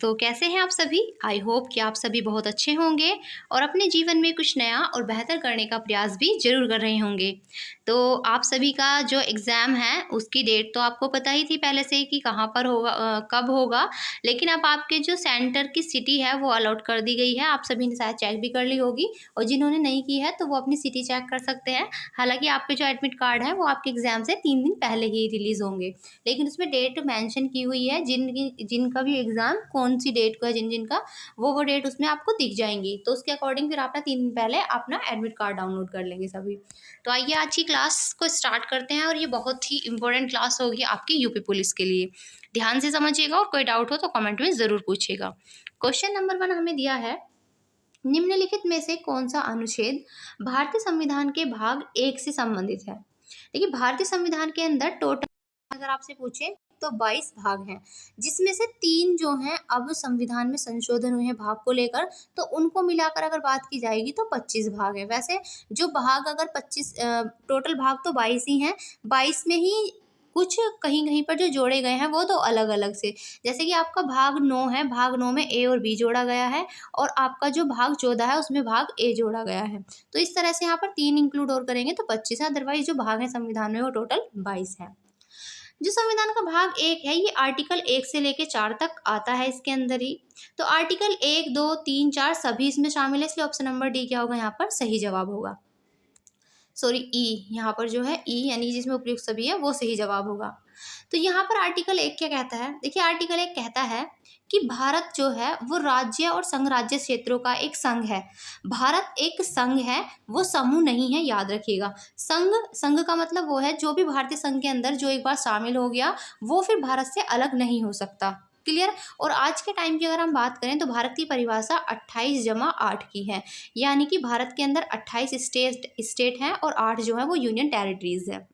तो कैसे हैं आप सभी? आई होप कि आप सभी बहुत अच्छे होंगे और अपने जीवन में कुछ नया और बेहतर करने का प्रयास भी ज़रूर कर रहे होंगे। तो आप सभी का जो एग्ज़ाम है उसकी डेट तो आपको पता ही थी पहले से ही कि कहाँ पर होगा, कब होगा। लेकिन अब आपके जो सेंटर की सिटी है वो अलॉट कर दी गई है। आप सभी ने शायद चेक भी कर ली होगी और जिन्होंने नहीं की है तो वो अपनी सिटी चेक कर सकते हैं। हालाँकि आपके जो एडमिट कार्ड है वो आपके एग्ज़ाम से 3 दिन पहले ही रिलीज़ होंगे। लेकिन उसमें डेट मेंशन की हुई है जिनका भी एग्ज़ाम कौन-सी डेट को है जिन-जिन का, वो डेट उसमें आपको दिख जाएँगी। तो उसके अकॉर्डिंग फिर आप ना 3 दिन पहले अपना एडमिट कार्ड डाउनलोड कर लेंगे सभी। तो आइए आज की क्लास को स्टार्ट करते हैं और ये बहुत ही इम्पोर्टेंट क्लास होगी आपकी यूपी पुलिस के लिए। ध्यान से समझिएगा और कोई डाउट हो तो कमेंट में ज़रूर पूछिएगा। क्वेश्चन नंबर 1 हमें दिया है, निम्नलिखित में से कौन-सा अनुच्छेद भारतीय संविधान के भाग 1 से संबंधित है? देखिए भारतीय संविधान के अंदर टोटल अगर आपसे पूछे तो 22 भाग हैं, जिसमें से 3 जो हैं अब संविधान में संशोधन हुए हैं भाग को लेकर, तो उनको मिलाकर अगर बात की जाएगी तो 25 भाग हैं। वैसे जो भाग अगर 25 टोटल भाग तो 22 ही हैं, 22 में ही कुछ कहीं-कहीं पर जो जोड़े गए हैं वो तो अलग-अलग से। जैसे कि आपका भाग 9 है, भाग 9 में ए और बी जोड़ा गया है और आपका जो भाग 14 है उसमें भाग ए जोड़ा गया है। तो इस तरह से यहाँ पर 3 इंक्लूड और करेंगे तो 25 है, अदरवाइज़ जो भाग हैं संविधान में वो टोटल 22 है। जो संविधान का भाग 1 है ये आर्टिकल 1 से लेके 4 तक आता है इसके अंदर ही। तो आर्टिकल 1, 2, 3, 4 सभी इसमें शामिल है, इसलिए ऑप्शन नंबर डी क्या होगा यहाँ पर सही जवाब होगा। सॉरी ई, यहाँ पर जो है ई यानी जिसमें उपयुक्त सभी है वो सही जवाब होगा। तो यहाँ पर आर्टिकल 1 क्या कहता है? देखिए आर्टिकल 1 कहता है कि भारत जो है वो राज्य और संघ राज्य क्षेत्रों का एक संघ है। भारत एक संघ है, वो समूह नहीं है, याद रखिएगा। संघ संघ का मतलब वो है जो भी भारतीय संघ के अंदर जो एक बार शामिल हो गया वो फिर भारत से अलग नहीं हो सकता। क्लियर? और आज के टाइम की अगर हम बात करें तो भारत की परिभाषा 28+8 की है, यानी कि भारत के अंदर 28 स्टेट हैं और 8 जो है वो यूनियन टेरिटरीज है।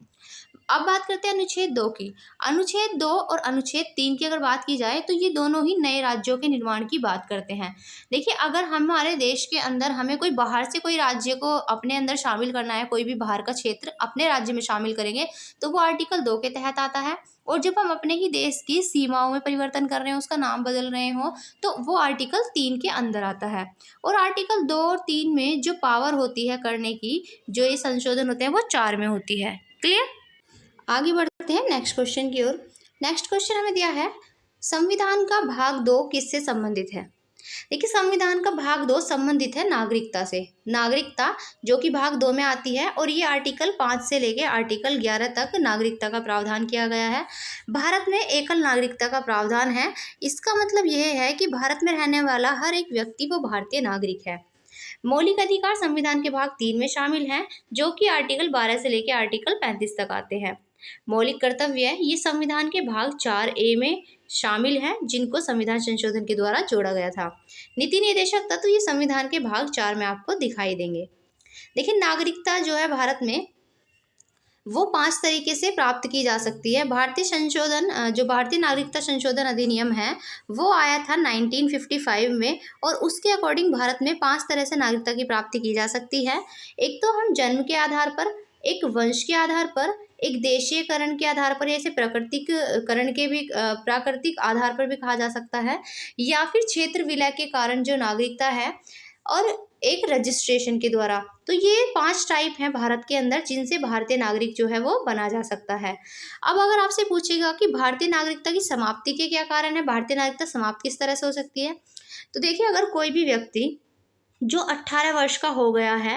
अब बात करते हैं अनुच्छेद 2 की। अनुच्छेद 2 और अनुच्छेद 3 की अगर बात की जाए तो ये दोनों ही नए राज्यों के निर्माण की बात करते हैं। देखिए अगर हमारे देश के अंदर हमें कोई बाहर से कोई राज्य को अपने अंदर शामिल करना है, कोई भी बाहर का क्षेत्र अपने राज्य में शामिल करेंगे तो वो आर्टिकल 2 के तहत आता है। और जब हम अपने ही देश की सीमाओं में परिवर्तन कर रहे हैं, उसका नाम बदल रहे हो, तो वो आर्टिकल 3 के अंदर आता है। और आर्टिकल 2 और 3 में जो पावर होती है करने की, जो ये संशोधन होते हैं वो 4 में होती है। क्लियर? आगे बढ़ते हैं नेक्स्ट क्वेश्चन की ओर। नेक्स्ट क्वेश्चन हमें दिया है, संविधान का भाग 2 किससे संबंधित है? देखिए संविधान का भाग 2 संबंधित है नागरिकता से। नागरिकता जो कि भाग 2 में आती है और ये आर्टिकल 5 से लेके आर्टिकल 11 तक नागरिकता का प्रावधान किया गया है। भारत में एकल नागरिकता का प्रावधान है। इसका मतलब यह है कि भारत में रहने वाला हर एक व्यक्ति वो भारतीय नागरिक है। मौलिक अधिकार संविधान के भाग 3 में शामिल हैं, जो कि आर्टिकल 12 से लेकर आर्टिकल 35 तक आते हैं। मौलिक कर्तव्य ये संविधान के भाग 4A में शामिल हैं, जिनको संविधान संशोधन के द्वारा जोड़ा गया था। नीति निर्देशक तत्व ये संविधान के भाग 4 में आपको दिखाई देंगे। देखिए नागरिकता जो है भारत में वो 5 तरीके से प्राप्त की जा सकती है। जो भारतीय नागरिकता संशोधन अधिनियम है वो आया था 1955 में और उसके अकॉर्डिंग भारत में 5 तरह से नागरिकता की प्राप्ति की जा सकती है। एक तो हम जन्म के आधार पर, एक वंश के आधार पर, एक देशीयकरण के आधार पर, ऐसे प्राकृतिक आधार पर भी कहा जा सकता है, या फिर क्षेत्र विलय के कारण जो नागरिकता है, और एक रजिस्ट्रेशन के द्वारा। तो ये 5 टाइप हैं भारत के अंदर जिनसे भारतीय नागरिक जो है वो बना जा सकता है। अब अगर आपसे पूछेगा कि भारतीय नागरिकता की समाप्ति के क्या कारण है, भारतीय नागरिकता समाप्त किस तरह से हो सकती है, तो देखिए अगर कोई भी व्यक्ति जो 18 वर्ष का हो गया है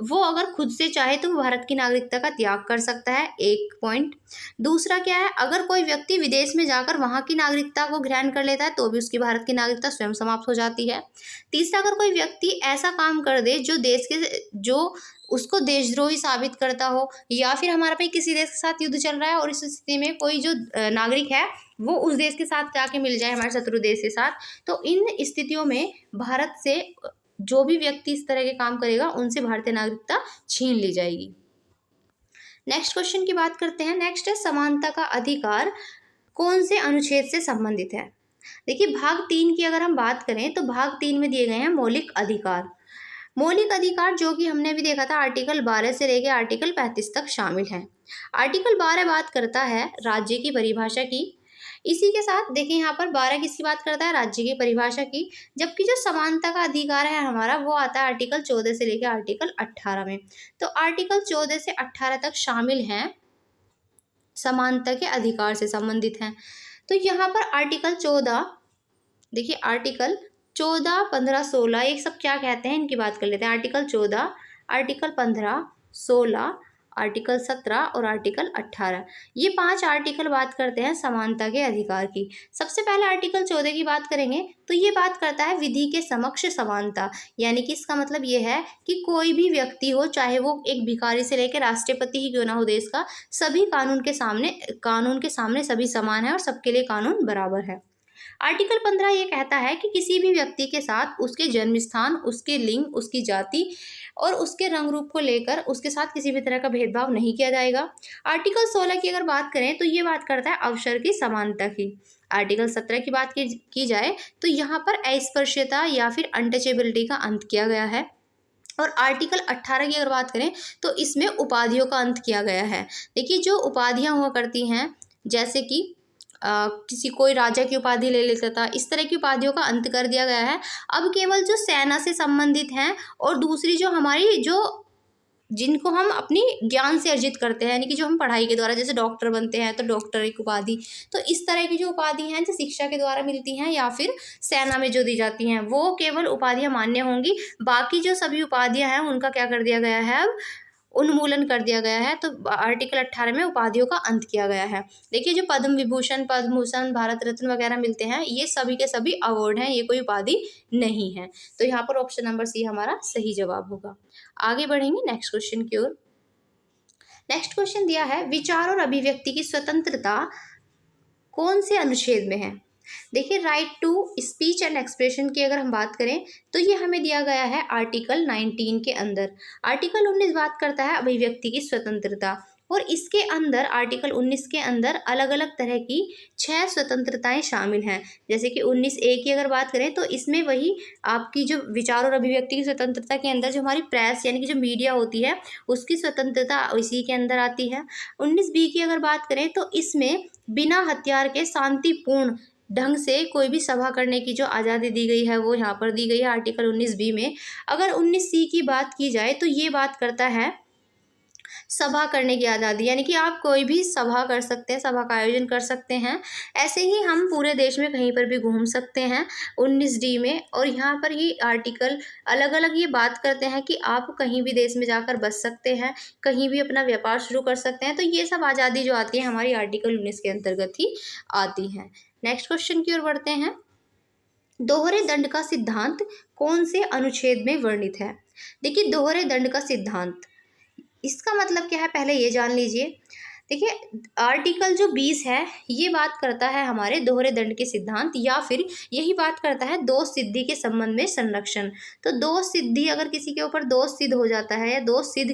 वो अगर खुद से चाहे तो वो भारत की नागरिकता का त्याग कर सकता है, एक पॉइंट। दूसरा क्या है, अगर कोई व्यक्ति विदेश में जाकर वहाँ की नागरिकता को ग्रहण कर लेता है तो भी उसकी भारत की नागरिकता स्वयं समाप्त हो जाती है। तीसरा, अगर कोई व्यक्ति ऐसा काम कर दे जो उसको देशद्रोही साबित करता हो, या फिर हमारा भाई किसी देश के साथ युद्ध चल रहा है और इस स्थिति में कोई जो नागरिक है वो उस देश के साथ जाके मिल जाए, हमारे शत्रु देश के साथ, तो इन स्थितियों में भारत से जो भी व्यक्ति इस तरह के काम करेगा उनसे भारतीय नागरिकता छीन ली जाएगी। नेक्स्ट क्वेश्चन की बात करते हैं। नेक्स्ट है, समानता का अधिकार कौन से अनुच्छेद से संबंधित है? देखिए भाग 3 की अगर हम बात करें तो भाग 3 में दिए गए हैं मौलिक अधिकार। मौलिक अधिकार जो कि हमने भी देखा था आर्टिकल 12 से लेकर आर्टिकल 35 तक शामिल है। आर्टिकल 12 बात करता है राज्य की परिभाषा की। इसी के साथ देखिए यहाँ पर 12 किसकी बात करता है, राज्य की परिभाषा की, जबकि जो समानता का अधिकार है हमारा वो आता है आर्टिकल 14 से लेकर आर्टिकल 18 में। तो आर्टिकल 14 से 18 तक शामिल हैं, समानता के अधिकार से संबंधित हैं। तो यहाँ पर आर्टिकल 14, देखिए आर्टिकल 14, 15, 16 ये सब क्या कहते हैं इनकी बात कर लेते हैं। आर्टिकल 14, आर्टिकल 15, 16, आर्टिकल 17 और आर्टिकल 18, ये 5 आर्टिकल बात करते हैं समानता के अधिकार की। सबसे पहले आर्टिकल 14 की बात करेंगे तो ये बात करता है विधि के समक्ष समानता, यानी कि इसका मतलब ये है कि कोई भी व्यक्ति हो, चाहे वो एक भिखारी से लेकर राष्ट्रपति ही क्यों ना हो देश का, सभी कानून के सामने सभी समान है और सबके लिए कानून बराबर है। आर्टिकल 15 ये कहता है कि किसी भी व्यक्ति के साथ उसके जन्म स्थान, उसके लिंग, उसकी जाति और उसके रंग रूप को लेकर उसके साथ किसी भी तरह का भेदभाव नहीं किया जाएगा। आर्टिकल 16 की अगर बात करें तो ये बात करता है अवसर की समानता की। आर्टिकल 17 की बात की जाए तो यहाँ पर अस्पृश्यता या फिर अनटचेबिलिटी का अंत किया गया है। और आर्टिकल 18 की अगर बात करें तो इसमें उपाधियों का अंत किया गया है। देखिए जो उपाधियां हुआ करती हैं, जैसे कि किसी कोई राजा की उपाधि ले लेता था, इस तरह की उपाधियों का अंत कर दिया गया है। अब केवल जो सेना से संबंधित हैं और दूसरी जो हमारी जो जिनको हम अपनी ज्ञान से अर्जित करते हैं, यानी कि जो हम पढ़ाई के द्वारा, जैसे डॉक्टर बनते हैं तो डॉक्टर एक उपाधि, तो इस तरह की जो उपाधि हैं जो शिक्षा के द्वारा मिलती हैं या फिर सेना में जो दी जाती हैं वो केवल उपाधियां मान्य होंगी। बाकी जो सभी उपाधियां हैं उनका क्या कर दिया गया है, अब उन्मूलन कर दिया गया है। तो आर्टिकल 18 में उपाधियों का अंत किया गया है। देखिए जो पद्म विभूषण, पद्म भूषण, भारत रत्न वगैरह मिलते हैं ये सभी के सभी अवार्ड हैं, ये कोई उपाधि नहीं है। तो यहाँ पर ऑप्शन नंबर सी हमारा सही जवाब होगा। आगे बढ़ेंगे नेक्स्ट क्वेश्चन की ओर। नेक्स्ट क्वेश्चन दिया है विचार और अभिव्यक्ति की स्वतंत्रता कौन से अनुच्छेद में है। देखिए right to speech and expression की अगर हम बात करें तो ये हमें दिया गया है आर्टिकल 19 के अंदर। आर्टिकल 19 बात करता है अभिव्यक्ति की स्वतंत्रता, और इसके अंदर आर्टिकल 19 के अंदर अलग अलग तरह की 6 स्वतंत्रताएं शामिल हैं। जैसे कि 19A की अगर बात करें तो इसमें वही आपकी जो विचार और अभिव्यक्ति की स्वतंत्रता के अंदर जो हमारी प्रेस यानी कि जो मीडिया होती है उसकी स्वतंत्रता इसी के अंदर आती है। 19B की अगर बात करें तो इसमें बिना हथियार के शांतिपूर्ण ढंग से कोई भी सभा करने की जो आज़ादी दी गई है वो यहाँ पर दी गई है आर्टिकल 19B में। अगर 19C की बात की जाए तो ये बात करता है सभा करने की आज़ादी, यानी कि आप कोई भी सभा कर सकते हैं, सभा का आयोजन कर सकते हैं। ऐसे ही हम पूरे देश में कहीं पर भी घूम सकते हैं 19D में। और यहाँ पर ये आर्टिकल अलग अलग ये बात करते हैं कि आप कहीं भी देश में जाकर बस सकते हैं, कहीं भी अपना व्यापार शुरू कर सकते हैं। तो ये सब आज़ादी जो आती है हमारी आर्टिकल 19 के अंतर्गत ही आती है। नेक्स्ट क्वेश्चन की ओर बढ़ते हैं। दोहरे दंड का सिद्धांत कौन से अनुच्छेद में वर्णित है। देखिए दोहरे दंड का सिद्धांत, इसका मतलब क्या है पहले ये जान लीजिए। देखिए आर्टिकल जो 20 है ये बात करता है हमारे दोहरे दंड के सिद्धांत, या फिर यही बात करता है दोष सिद्धि के संबंध में संरक्षण। तो दोष सिद्धि, अगर किसी के ऊपर दोष सिद्ध हो जाता है या दोष सिद्ध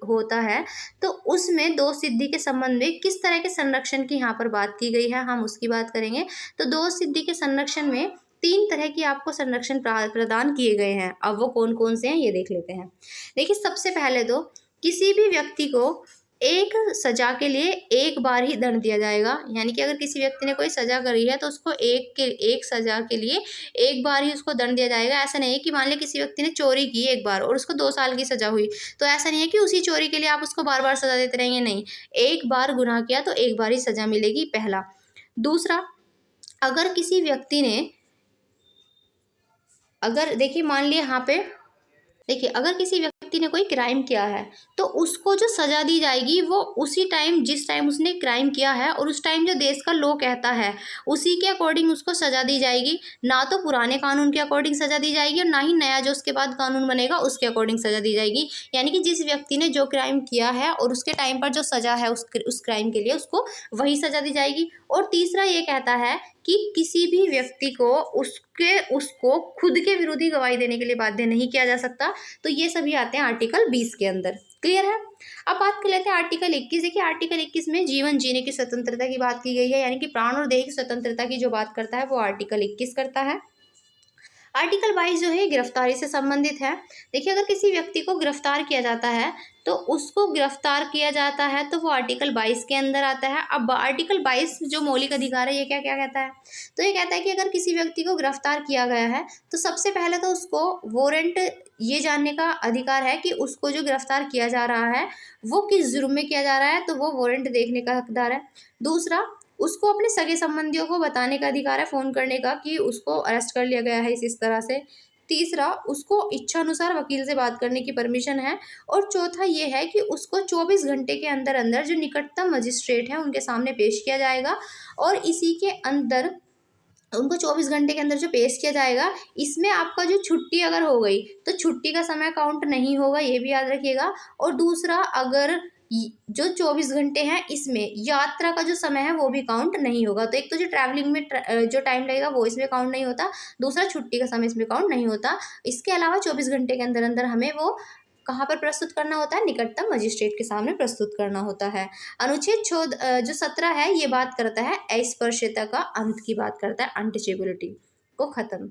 होता है तो उसमें दोष सिद्धि के संबंध में किस तरह के संरक्षण की यहाँ पर बात की गई है हम उसकी बात करेंगे। तो दोष सिद्धि के संरक्षण में 3 तरह की आपको संरक्षण प्रदान किए गए हैं। अब वो कौन कौन से हैं ये देख लेते हैं। देखिए सबसे पहले तो किसी भी व्यक्ति को एक सजा के लिए एक बार ही दंड दिया जाएगा, यानी कि अगर किसी व्यक्ति ने कोई सजा करी है तो उसको एक सजा के लिए एक बार ही उसको दंड दिया जाएगा। ऐसा नहीं है कि मान लिया किसी व्यक्ति ने चोरी की एक बार और उसको 2 साल की सजा हुई, तो ऐसा नहीं है कि उसी चोरी के लिए आप उसको बार बार सजा देते रहेंगे, नहीं, एक बार गुनाह किया तो एक बार ही सजा मिलेगी, पहला। दूसरा, अगर किसी व्यक्ति ने देखिए मान लिया यहाँ पे, देखिए अगर किसी व्यक्ति ने कोई क्राइम किया है तो उसको जो सज़ा दी जाएगी वो उसी टाइम, जिस टाइम उसने क्राइम किया है और उस टाइम जो देश का लॉ कहता है उसी के अकॉर्डिंग उसको सज़ा दी जाएगी। ना तो पुराने कानून के अकॉर्डिंग सज़ा दी जाएगी और ना ही नया जो उसके बाद कानून बनेगा उसके अकॉर्डिंग सज़ा दी जाएगी। यानी कि जिस व्यक्ति ने जो क्राइम किया है और उसके टाइम पर जो सज़ा है उस क्राइम के लिए उसको वही सज़ा दी जाएगी। और तीसरा ये कहता है कि किसी भी व्यक्ति को उसको खुद के विरोधी गवाही देने के लिए बाध्य नहीं किया जा सकता। तो ये सभी आते हैं आर्टिकल 20 के अंदर। क्लियर है। अब बात कर लेते हैं आर्टिकल 21। देखिए आर्टिकल 21 में जीवन जीने की स्वतंत्रता की बात की गई है, यानी कि प्राण और देह की स्वतंत्रता की जो बात करता है वो आर्टिकल 21 करता है। आर्टिकल 22 जो है गिरफ्तारी से संबंधित है। देखिए, अगर किसी व्यक्ति को गिरफ्तार किया जाता है तो उसको गिरफ्तार किया जाता है तो वो आर्टिकल 22 के अंदर आता है। अब आर्टिकल 22 जो मौलिक अधिकार है ये क्या क्या कहता है, तो ये कहता है कि अगर किसी व्यक्ति को गिरफ्तार किया गया है तो सबसे पहले तो उसको वारंट ये जानने का अधिकार है कि उसको जो गिरफ्तार किया जा रहा है वो किस जुर्म में किया जा रहा है, तो वो वारंट देखने का हकदार है। दूसरा, उसको अपने सगे संबंधियों को बताने का अधिकार है, फ़ोन करने का, कि उसको अरेस्ट कर लिया गया है इस तरह से। तीसरा, उसको इच्छानुसार वकील से बात करने की परमिशन है। और चौथा ये है कि उसको 24 घंटे के अंदर अंदर जो निकटतम मजिस्ट्रेट हैं उनके सामने पेश किया जाएगा। और इसी के अंदर उनको 24 घंटे के अंदर जो पेश किया जाएगा, इसमें आपका जो छुट्टी अगर हो गई तो छुट्टी का समय काउंट नहीं होगा, ये भी याद रखिएगा। और दूसरा, अगर जो 24 घंटे हैं इसमें यात्रा का जो समय है वो भी काउंट नहीं होगा। तो एक तो जो ट्रैवलिंग में जो टाइम लगेगा वो इसमें काउंट नहीं होता, दूसरा छुट्टी का समय इसमें काउंट नहीं होता। इसके अलावा 24 घंटे के अंदर अंदर हमें वो कहाँ पर प्रस्तुत करना होता है, निकटतम मजिस्ट्रेट के सामने प्रस्तुत करना होता है। अनुच्छेद जो 17 है ये बात करता है अस्पृश्यता का अंत की बात करता है, अनटचेबिलिटी को खत्म।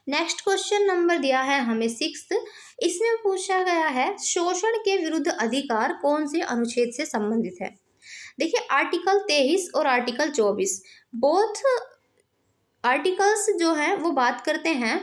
नेक्स्ट क्वेश्चन नंबर दिया है हमें 6th। इसमें पूछा गया है शोषण के विरुद्ध अधिकार कौन से अनुच्छेद से संबंधित है। देखिए, आर्टिकल 23 और आर्टिकल 24 बोथ आर्टिकल्स जो हैं वो बात करते हैं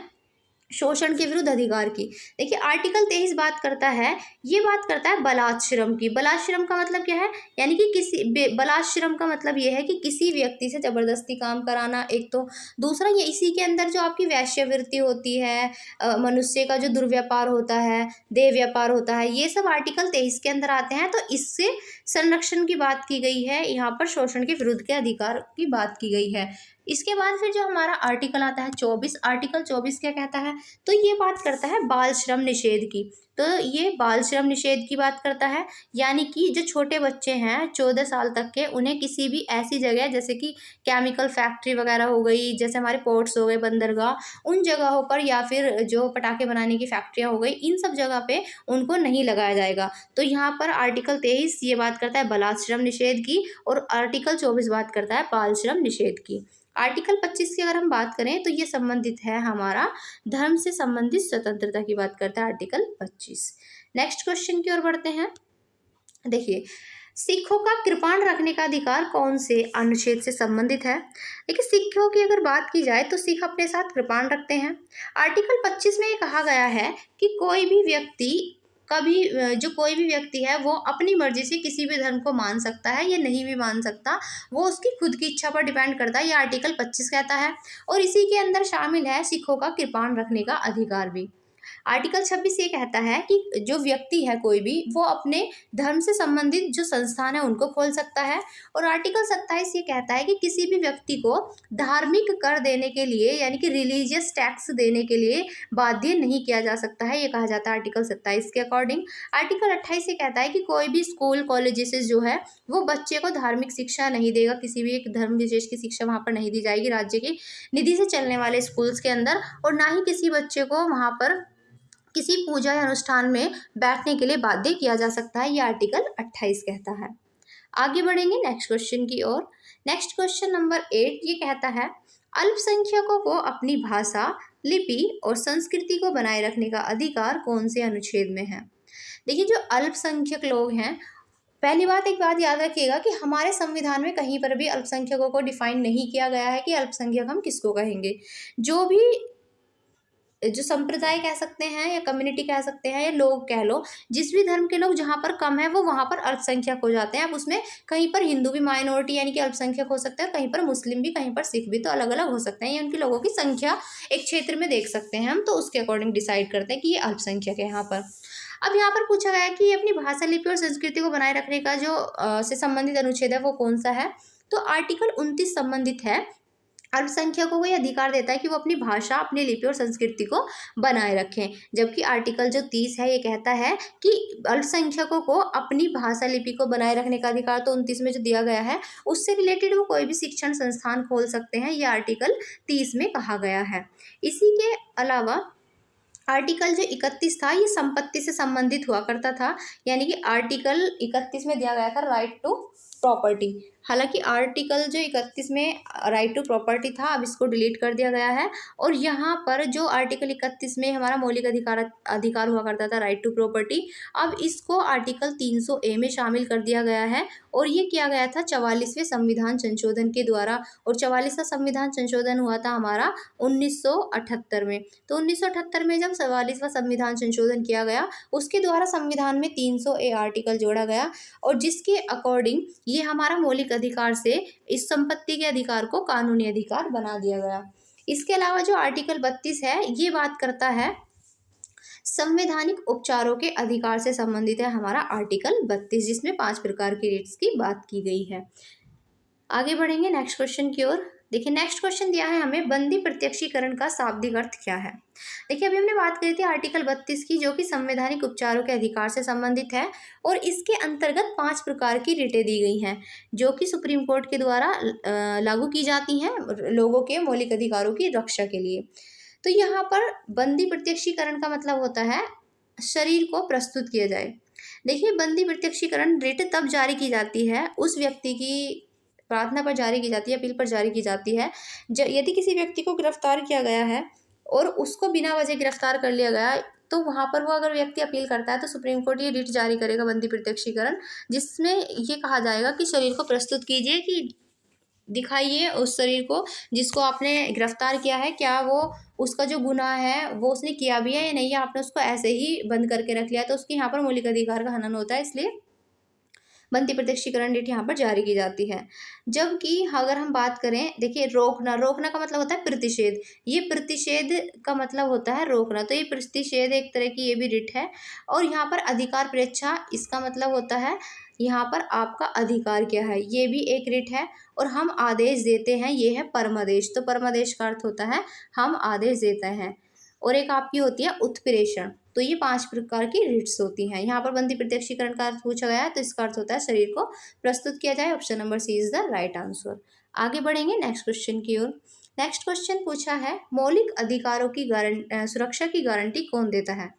शोषण के विरुद्ध अधिकार की। देखिए, आर्टिकल 23 बात करता है, ये बात करता है बलात्श्रम की। बलात्श्रम का मतलब क्या है, यानी कि बलात्श्रम का मतलब ये है कि किसी व्यक्ति से जबरदस्ती काम कराना, एक तो। दूसरा, ये इसी के अंदर जो आपकी वैश्यवृत्ति होती है, मनुष्य का जो दुर्व्यापार होता है, देह व्यापार होता है, ये सब आर्टिकल 23 के अंदर आते हैं। तो इससे संरक्षण की बात की गई है, यहाँ पर शोषण के विरुद्ध के अधिकार की बात की गई है। इसके बाद फिर जो हमारा आर्टिकल आता है 24, आर्टिकल 24 क्या कहता है, तो ये बात करता है बाल श्रम निषेध की। तो ये बाल श्रम निषेध की बात करता है, यानी कि जो छोटे बच्चे हैं 14 साल तक के, उन्हें किसी भी ऐसी जगह जैसे कि केमिकल फैक्ट्री वगैरह हो गई, जैसे हमारे पोर्ट्स हो गए, बंदरगाह, उन जगहों पर, या फिर जो पटाखे बनाने की फैक्ट्रियाँ हो गई, इन सब जगह पे उनको नहीं लगाया जाएगा। तो यहाँ पर आर्टिकल 23 ये बात करता है बलात्श्रम निषेध की, और आर्टिकल 24 बात करता है बाल श्रम निषेध की। आर्टिकल 25 की अगर हम बात करें तो ये संबंधित है हमारा धर्म से संबंधित स्वतंत्रता की बात करता है, आर्टिकल 25। नेक्स्ट क्वेश्चन की ओर बढ़ते हैं। देखिए, सिखों का कृपाण रखने का अधिकार कौन से अनुच्छेद से संबंधित है। देखिए, सिखों की अगर बात की जाए तो सिख अपने साथ कृपाण रखते हैं। आर्टिकल 25 में ये कहा गया है कि कोई भी व्यक्ति जो कोई भी व्यक्ति है वो अपनी मर्जी से किसी भी धर्म को मान सकता है या नहीं भी मान सकता, वो उसकी खुद की इच्छा पर डिपेंड करता है, ये आर्टिकल 25 कहता है। और इसी के अंदर शामिल है सिखों का कृपाण रखने का अधिकार भी। आर्टिकल 26 ये कहता है कि जो व्यक्ति है कोई भी, वो अपने धर्म से संबंधित जो संस्थान है उनको खोल सकता है। और आर्टिकल 27 ये कहता है कि किसी भी व्यक्ति को धार्मिक कर देने के लिए, यानी कि रिलीजियस टैक्स देने के लिए बाध्य नहीं किया जा सकता है, ये कहा जाता है आर्टिकल 27 के अकॉर्डिंग। आर्टिकल 28 ये कहता है कि कोई भी स्कूल कॉलेजेस जो है वो बच्चे को धार्मिक शिक्षा नहीं देगा, किसी भी एक धर्म विशेष की शिक्षा वहाँ पर नहीं दी जाएगी राज्य की निधि से चलने वाले स्कूल्स के अंदर। और ना ही किसी बच्चे को वहाँ पर किसी पूजा या अनुष्ठान में बैठने के लिए बाध्य किया जा सकता है, ये आर्टिकल 28 कहता है। आगे बढ़ेंगे नेक्स्ट क्वेश्चन की ओर। नेक्स्ट क्वेश्चन नंबर 8 ये कहता है अल्पसंख्यकों को अपनी भाषा, लिपि और संस्कृति को बनाए रखने का अधिकार कौन से अनुच्छेद में है। देखिए, जो अल्पसंख्यक लोग हैं, पहली बात एक बात याद रखिएगा कि हमारे संविधान में कहीं पर भी अल्पसंख्यकों को डिफाइन नहीं किया गया है कि अल्पसंख्यक हम किसको कहेंगे। जो संप्रदाय कह सकते हैं या कम्युनिटी कह सकते हैं या लोग कह लो, जिस भी धर्म के लोग जहाँ पर कम है वो वहाँ पर अल्पसंख्यक हो जाते हैं। अब उसमें कहीं पर हिंदू भी माइनॉरिटी यानी कि अल्पसंख्यक हो सकता है, कहीं पर मुस्लिम भी, कहीं पर सिख भी, तो अलग अलग हो सकते हैं। ये उनके लोगों की संख्या एक क्षेत्र में देख सकते हैं हम, तो उसके अकॉर्डिंग डिसाइड करते हैं कि ये अल्पसंख्यक है यहाँ पर। अब यहाँ पर पूछा गया है कि अपनी भाषा, लिपि और संस्कृति को बनाए रखने का जो से संबंधित अनुच्छेद है वो कौन सा है, तो आर्टिकल 29 संबंधित है। अल्पसंख्यकों को यह अधिकार देता है कि वो अपनी भाषा, अपनी लिपि और संस्कृति को बनाए रखें। जबकि आर्टिकल जो 30 है ये कहता है कि अल्पसंख्यकों को अपनी भाषा, लिपि को बनाए रखने का अधिकार तो 29 में जो दिया गया है उससे रिलेटेड वो कोई भी शिक्षण संस्थान खोल सकते हैं, ये आर्टिकल 30 में कहा गया है। इसी के अलावा आर्टिकल जो 31 था ये संपत्ति से संबंधित हुआ करता था, यानी कि आर्टिकल 31 में दिया गया था राइट टू प्रॉपर्टी। हालांकि आर्टिकल जो 31 में राइट टू प्रॉपर्टी था, अब इसको डिलीट कर दिया गया है, और यहाँ पर जो आर्टिकल 31 में हमारा मौलिक अधिकार हुआ करता था, राइट टू प्रॉपर्टी, अब इसको आर्टिकल 300A में शामिल कर दिया गया है। और ये किया गया था 44वें संविधान संशोधन के द्वारा, और 44वां संविधान संशोधन हुआ था हमारा 1978 में। तो 1978 में जब 44वां संविधान संशोधन किया गया, उसके द्वारा संविधान में 300A आर्टिकल जोड़ा गया, और जिसके अकॉर्डिंग ये हमारा मौलिक अधिकार से इस संपत्ति के अधिकार को कानूनी अधिकार बना दिया गया। इसके अलावा जो आर्टिकल 32 है, ये बात करता है संवैधानिक उपचारों के अधिकार से संबंधित है हमारा आर्टिकल 32, जिसमें 5 प्रकार की रिट्स की बात की गई है। आगे बढ़ेंगे नेक्स्ट क्वेश्चन की ओर। देखिए नेक्स्ट क्वेश्चन दिया है हमें, बंदी प्रत्यक्षीकरण का शाब्दिक अर्थ क्या है। देखिए अभी हमने बात करी थी आर्टिकल 32 की, जो कि संवैधानिक उपचारों के अधिकार से संबंधित है, और इसके अंतर्गत 5 प्रकार की रिटें दी गई हैं, जो कि सुप्रीम कोर्ट के द्वारा लागू की जाती हैं लोगों के मौलिक अधिकारों की रक्षा के लिए। तो यहाँ पर बंदी प्रत्यक्षीकरण का मतलब होता है शरीर को प्रस्तुत किया जाए। देखिए बंदी प्रत्यक्षीकरण रिट तब जारी की जाती है, उस व्यक्ति की प्रार्थना पर जारी की जाती है, अपील पर जारी की जाती है, यदि किसी व्यक्ति को गिरफ्तार किया गया है और उसको बिना वजह गिरफ्तार कर लिया गया, तो वहाँ पर वो अगर व्यक्ति अपील करता है तो सुप्रीम कोर्ट ये रिट जारी करेगा बंदी प्रत्यक्षीकरण, जिसमें ये कहा जाएगा कि शरीर को प्रस्तुत कीजिए, कि दिखाइए उस शरीर को जिसको आपने गिरफ्तार किया है, क्या वो उसका जो गुनाह है वो उसने किया भी है या नहीं, या आपने उसको ऐसे ही बंद करके रख लिया, तो उसके यहाँ पर मौलिक अधिकार का हनन होता है, इसलिए बंदी प्रत्यक्षीकरण रिट यहाँ पर जारी की जाती है। जबकि अगर हम बात करें, देखिए रोकना का मतलब होता है प्रतिषेध, ये प्रतिषेध का मतलब होता है रोकना, तो ये प्रतिषेध एक तरह की ये भी रिट है। और यहाँ पर अधिकार परीक्षा, इसका मतलब होता है यहाँ पर आपका अधिकार क्या है, ये भी एक रिट है। और हम आदेश देते हैं, ये है परमादेश, तो परमादेश का अर्थ होता है हम आदेश देते हैं। और एक आपकी होती है उत्प्रेषण, तो ये 5 प्रकार की रिट्स होती हैं। यहाँ पर बंदी प्रत्यक्षीकरण का अर्थ पूछा गया है, तो इसका अर्थ होता है शरीर को प्रस्तुत किया जाए। Option number C is the right answer. आगे बढ़ेंगे नेक्स्ट क्वेश्चन की ओर। नेक्स्ट क्वेश्चन पूछा है, मौलिक अधिकारों की सुरक्षा की गारंटी कौन देता है।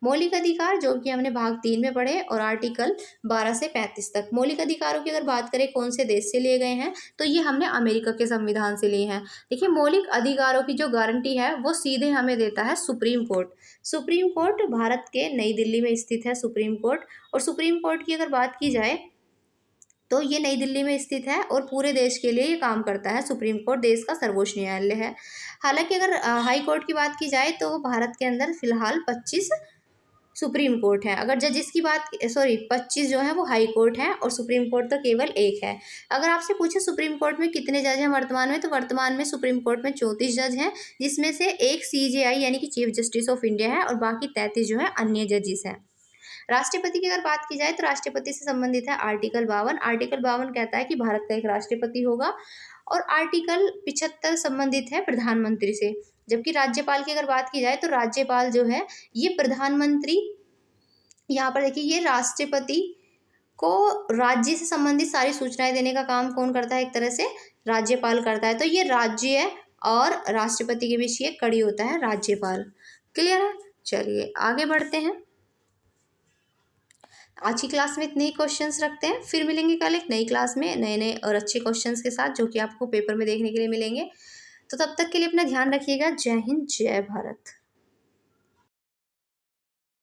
मौलिक अधिकार जो कि हमने भाग 3 में पढ़े, और आर्टिकल 12 से 35 तक। मौलिक अधिकारों की अगर बात करें कौन से देश से लिए गए हैं, तो ये हमने अमेरिका के संविधान से लिए हैं। देखिए मौलिक अधिकारों की जो गारंटी है वो सीधे हमें देता है supreme court. Supreme court Bharat के नई दिल्ली में स्थित है सुप्रीम कोर्ट, और सुप्रीम कोर्ट की अगर बात की जाए तो ये नई दिल्ली में स्थित है, और पूरे देश के लिए ये काम करता है। सुप्रीम कोर्ट देश का सर्वोच्च न्यायालय है। हालांकि अगर हाई कोर्ट की बात की जाए तो भारत के अंदर फिलहाल 25 सुप्रीम कोर्ट है। अगर जजेस की बात 25 जो है वो हाई कोर्ट है, और सुप्रीम कोर्ट तो केवल एक है। अगर आपसे पूछे सुप्रीम कोर्ट में कितने जज हैं वर्तमान में, तो वर्तमान में सुप्रीम कोर्ट में 34 जज हैं, जिसमें से एक CJI यानी कि चीफ जस्टिस ऑफ इंडिया है, और बाकी 33 जो है अन्य जजेस हैं। राष्ट्रपति की अगर बात की जाए तो राष्ट्रपति से संबंधित है आर्टिकल 52। आर्टिकल 52 कहता है कि भारत का एक राष्ट्रपति होगा, और आर्टिकल 75 संबंधित है प्रधानमंत्री से। जबकि राज्यपाल की अगर बात की जाए तो राज्यपाल जो है ये प्रधानमंत्री, यहाँ पर देखिए ये राष्ट्रपति को राज्य से संबंधित सारी सूचनाएं देने का काम कौन करता है, एक तरह से राज्यपाल करता है। तो ये राज्य और राष्ट्रपति के बीच ये कड़ी होता है राज्यपाल। क्लियर है। चलिए आगे बढ़ते हैं। आज की क्लास में इतने ही क्वेश्चंस रखते हैं, फिर मिलेंगे कल एक नई क्लास में नए नए और अच्छे क्वेश्चंस के साथ, जो कि आपको पेपर में देखने के लिए मिलेंगे। तो तब तक के लिए अपना ध्यान रखिएगा। जय हिंद, जय भारत।